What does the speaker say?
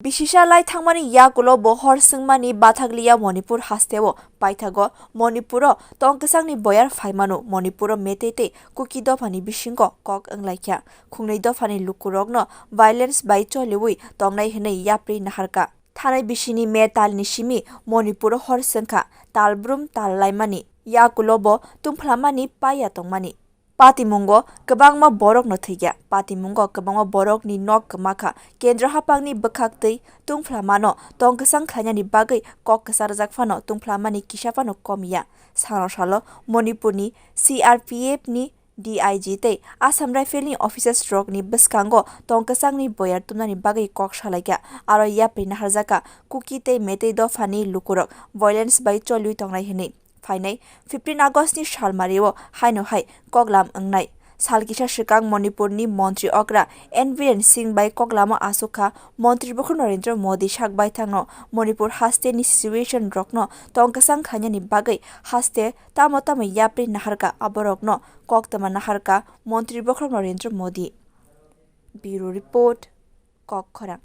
Bishisalai thangmani yakulo bohor singmani bathaglia Manipur hasteo paithago Manipuro tongkwchangni boyar phaimanu Manipuro Meitei Kuki dofani bisingo kok anglaikya khungnei dofani lukurokno violence by choliwi tongnai hinai yapri naharkha thanai bisini metal ni simi Manipuro hor singkha talbrum tallaimani yakulobo tungphlamani paya tongmani Patimungo kabangma borok no thigya patimungo kabangma borok ni nok kamakha kendra hapangni bakhaktei tungphlamano tongkwchang khlainani bagai kok kasarjak phano tungphlamani kisapano komia sano salo Manipurni CRPF ni DIG tei Assam Rifle ni officers rock ni bskango tongkwchang ni boyar tumnani bagai kok salaikya aro yapri naharjaka Kuki tei Meitei dofani lukurok violence by cholui tongnai hini Fainai 15 August ni salmario haino hai koglam angnai salkisa shikang Manipurni Montri Okra Enviren Singh by koglamo asukha Montri Bukhu Narendra Modi sakbai thangno Manipur haste ni situation rokno tongkwchang khanyani bagai haste tamotama yapri naharkha aborokno koktama naharkha Montri Bukhu Narendra Modi Bureau Report Kokkhora